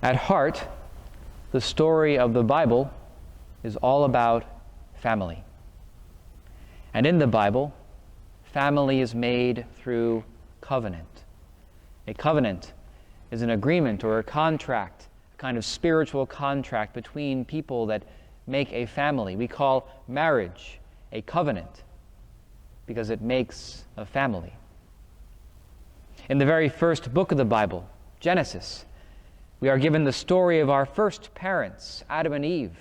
At heart, the story of the Bible is all about family. And in the Bible, family is made through covenant. A covenant is an agreement or a contract, a kind of spiritual contract between people that make a family. We call marriage a covenant because it makes a family. In the very first book of the Bible, Genesis, we are given the story of our first parents, Adam and Eve.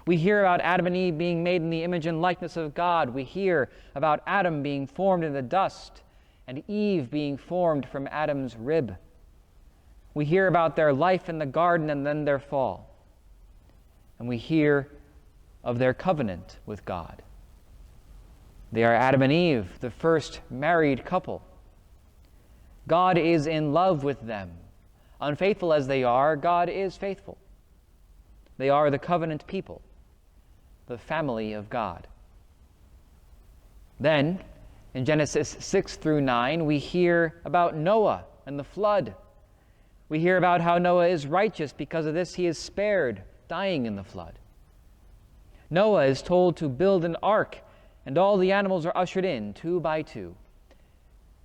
We hear about Adam and Eve being made in the image and likeness of God. We hear about Adam being formed in the dust and Eve being formed from Adam's rib. We hear about their life in the garden and then their fall. And we hear of their covenant with God. They are Adam and Eve, the first married couple. God is in love with them. Unfaithful as they are, God is faithful. They are the covenant people, the family of God. Then, in Genesis 6 through 9, we hear about Noah and the flood. We hear about how Noah is righteous. Because of this, he is spared, dying in the flood. Noah is told to build an ark, and all the animals are ushered in, 2 by 2.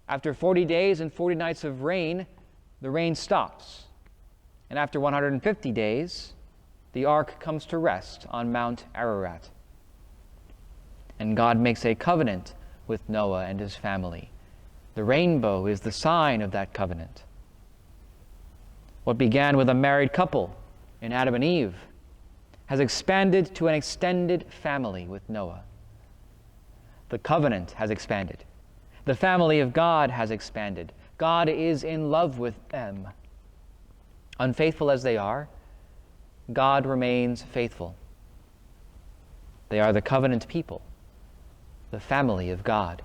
After 40 days and 40 nights of rain, the rain stops. And after 150 days, the ark comes to rest on Mount Ararat. And God makes a covenant with Noah and his family. The rainbow is the sign of that covenant. What began with a married couple in Adam and Eve has expanded to an extended family with Noah. The covenant has expanded. The family of God has expanded. God is in love with them. Unfaithful as they are, God remains faithful. They are the covenant people, the family of God.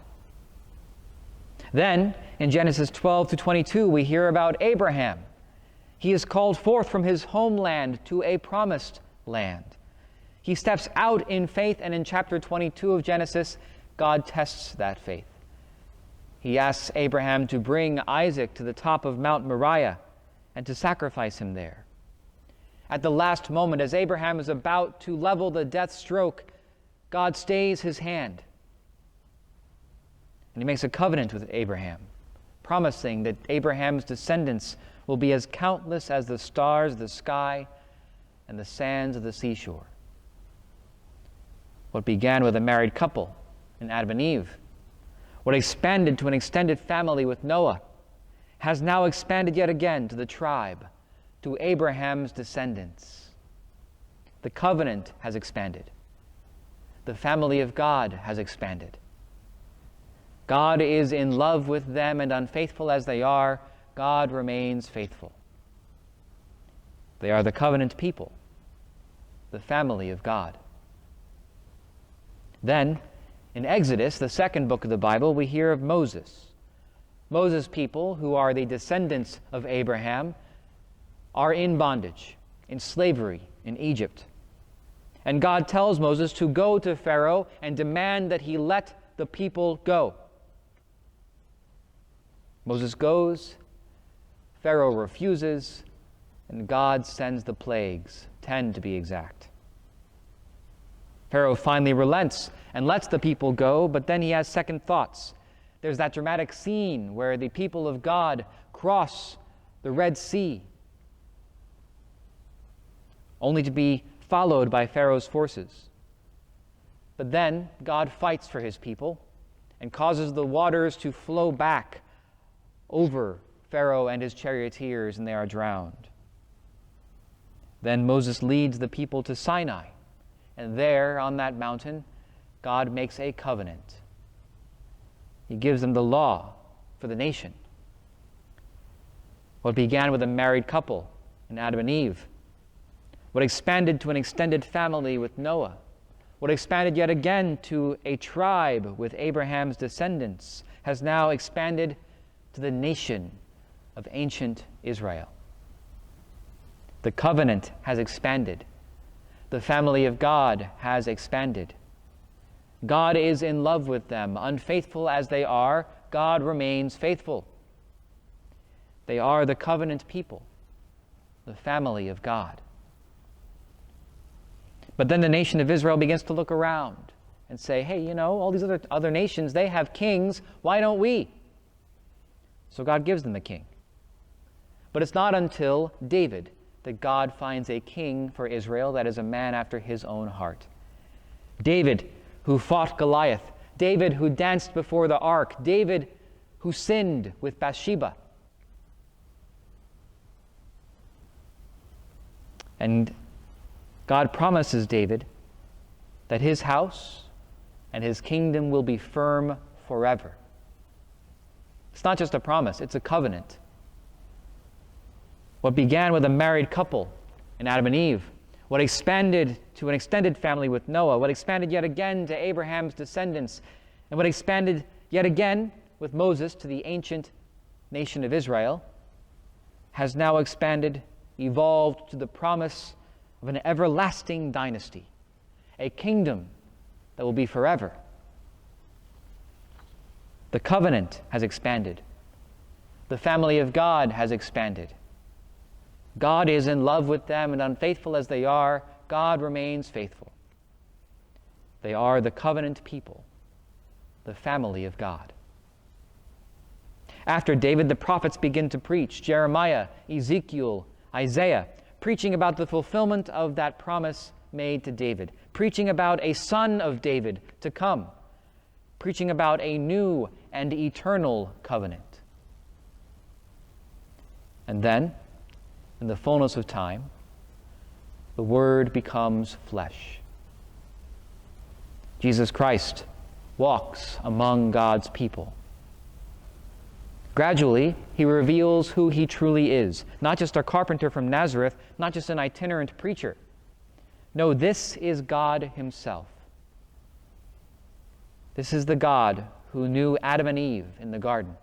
Then, in Genesis 12 to 22, we hear about Abraham. He is called forth from his homeland to a promised land. He steps out in faith, and in chapter 22 of Genesis, God tests that faith. He asks Abraham to bring Isaac to the top of Mount Moriah and to sacrifice him there. At the last moment, as Abraham is about to level the death stroke, God stays his hand. And he makes a covenant with Abraham, promising that Abraham's descendants will be as countless as the stars of the sky and the sands of the seashore. What began with a married couple in Adam and Eve, what expanded to an extended family with Noah, has now expanded yet again to the tribe, to Abraham's descendants. The covenant has expanded. The family of God has expanded. God is in love with them, and unfaithful as they are, God remains faithful. They are the covenant people, the family of God. Then, in Exodus, the second book of the Bible, we hear of Moses. Moses' people, who are the descendants of Abraham, are in bondage, in slavery in Egypt. And God tells Moses to go to Pharaoh and demand that he let the people go. Moses goes, Pharaoh refuses, and God sends the plagues, 10 to be exact. Pharaoh finally relents and lets the people go, but then he has second thoughts. There's that dramatic scene where the people of God cross the Red Sea, only to be followed by Pharaoh's forces. But then God fights for his people and causes the waters to flow back over Pharaoh and his charioteers, and they are drowned. Then Moses leads the people to Sinai, and there on that mountain, God makes a covenant. He gives them the law for the nation. What began with a married couple in Adam and Eve, what expanded to an extended family with Noah, what expanded yet again to a tribe with Abraham's descendants, has now expanded to the nation of ancient Israel. The covenant has expanded. The family of God has expanded. God is in love with them. Unfaithful as they are, God remains faithful. They are the covenant people, the family of God. But then the nation of Israel begins to look around and say, hey, all these other nations, they have kings. Why don't we? So God gives them a king. But it's not until David that God finds a king for Israel that is a man after his own heart. David, who fought Goliath. David, who danced before the ark. David, who sinned with Bathsheba. And God promises David that his house and his kingdom will be firm forever. It's not just a promise, it's a covenant. What began with a married couple in Adam and Eve, what expanded to an extended family with Noah, what expanded yet again to Abraham's descendants, and what expanded yet again with Moses to the ancient nation of Israel, has now expanded, evolved to the promise of an everlasting dynasty, a kingdom that will be forever. The covenant has expanded. The family of God has expanded. God is in love with them, and unfaithful as they are, God remains faithful. They are the covenant people, the family of God. After David, the prophets begin to preach. Jeremiah, Ezekiel, Isaiah, preaching about the fulfillment of that promise made to David, preaching about a son of David to come, preaching about a new and eternal covenant. And then, in the fullness of time, the Word becomes flesh. Jesus Christ walks among God's people. Gradually, he reveals who he truly is, not just a carpenter from Nazareth, not just an itinerant preacher. No, this is God himself. This is the God who knew Adam and Eve in the garden.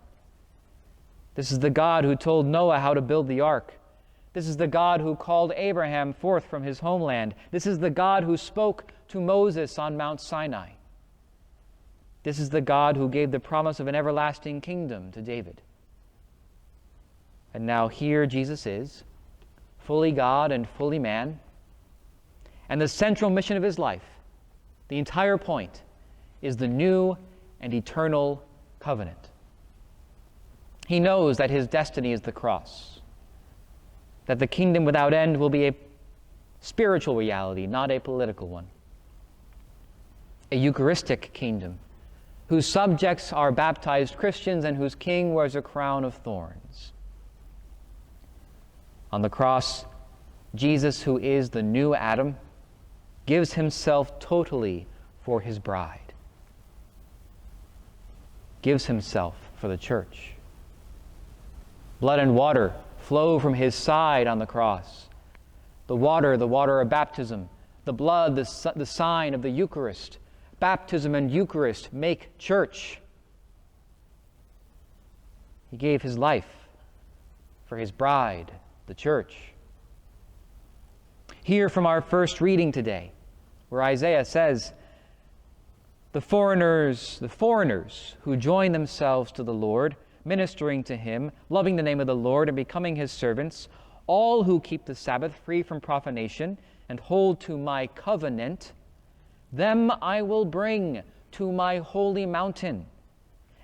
This is the God who told Noah how to build the ark. This is the God who called Abraham forth from his homeland. This is the God who spoke to Moses on Mount Sinai. This is the God who gave the promise of an everlasting kingdom to David. And now here Jesus is, fully God and fully man, and the central mission of his life, the entire point, is the new and eternal covenant. He knows that his destiny is the cross, that the kingdom without end will be a spiritual reality, not a political one. A Eucharistic kingdom, whose subjects are baptized Christians and whose king wears a crown of thorns. On the cross, Jesus, who is the new Adam, gives himself totally for his bride, gives himself for the church. Blood and water flow from his side on the cross. The water of baptism, the blood, the sign of the Eucharist. Baptism and Eucharist make church. He gave his life for his bride, the church. Hear from our first reading today, where Isaiah says, the foreigners who join themselves to the Lord, ministering to him, loving the name of the Lord and becoming his servants, all who keep the Sabbath free from profanation and hold to my covenant, them I will bring to my holy mountain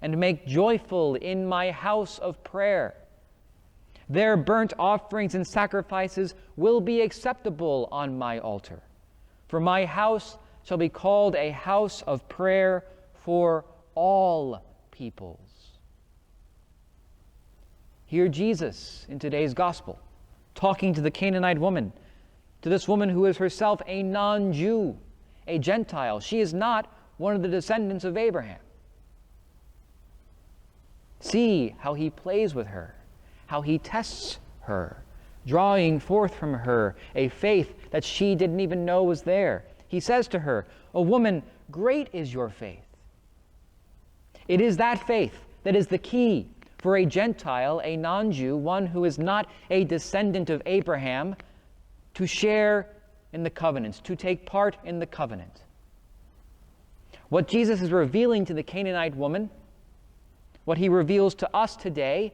and make joyful in my house of prayer. Their burnt offerings and sacrifices will be acceptable on my altar. For my house shall be called a house of prayer for all peoples. Hear Jesus in today's gospel, talking to the Canaanite woman, to this woman who is herself a non-Jew, a Gentile. She is not one of the descendants of Abraham. See how he plays with her, how he tests her, drawing forth from her a faith that she didn't even know was there. He says to her, "O woman, great is your faith." It is that faith that is the key for a Gentile, a non-Jew, one who is not a descendant of Abraham, to share in the covenants, to take part in the covenant. What Jesus is revealing to the Canaanite woman, what he reveals to us today,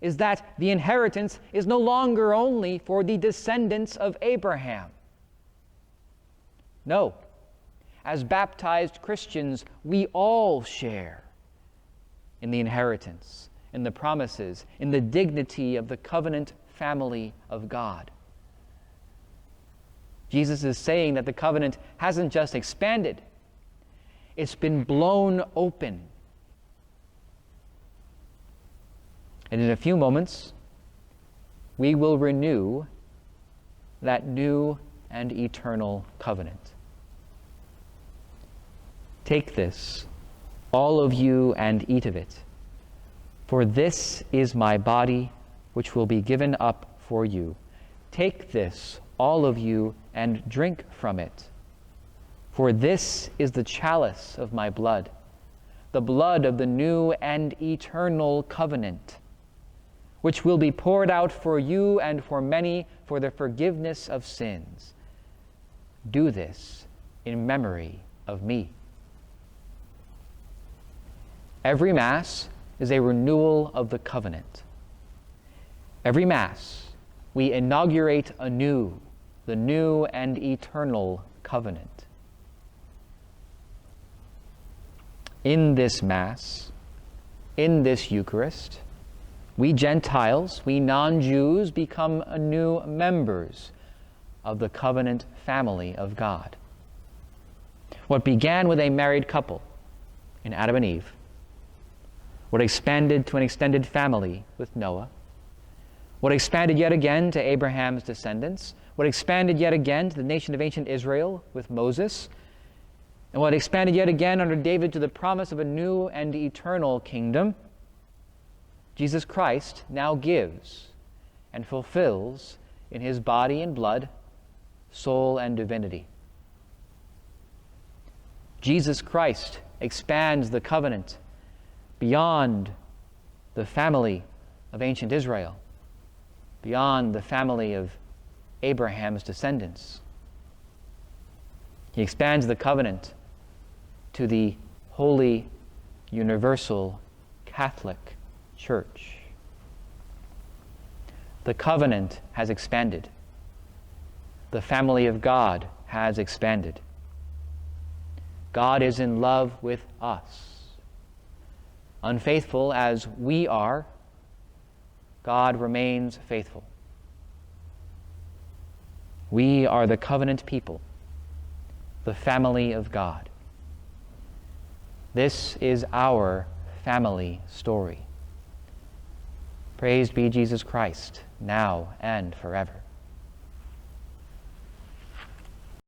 is that the inheritance is no longer only for the descendants of Abraham. No, as baptized Christians, we all share in the inheritance, in the promises, in the dignity of the covenant family of God. Jesus is saying that the covenant hasn't just expanded, it's been blown open. And in a few moments, we will renew that new and eternal covenant. Take this, all of you, and eat of it, for this is my body, which will be given up for you. Take this, all of you, and drink from it, for this is the chalice of my blood, the blood of the new and eternal covenant, which will be poured out for you and for many for the forgiveness of sins. Do this in memory of me. Every Mass is a renewal of the covenant. Every Mass, we inaugurate anew the new and eternal covenant. In this Mass, in this Eucharist, we Gentiles, we non-Jews, become anew members of the covenant family of God. What began with a married couple in Adam and Eve, what expanded to an extended family with Noah, what expanded yet again to Abraham's descendants, what expanded yet again to the nation of ancient Israel with Moses, and what expanded yet again under David to the promise of a new and eternal kingdom, Jesus Christ now gives and fulfills in his body and blood, soul and divinity. Jesus Christ expands the covenant beyond the family of ancient Israel, beyond the family of Abraham's descendants. He expands the covenant to the holy, universal, Catholic Church. The covenant has expanded. The family of God has expanded. God is in love with us. Unfaithful as we are, God remains faithful. We are the covenant people, the family of God. This is our family story. Praised be Jesus Christ, now and forever.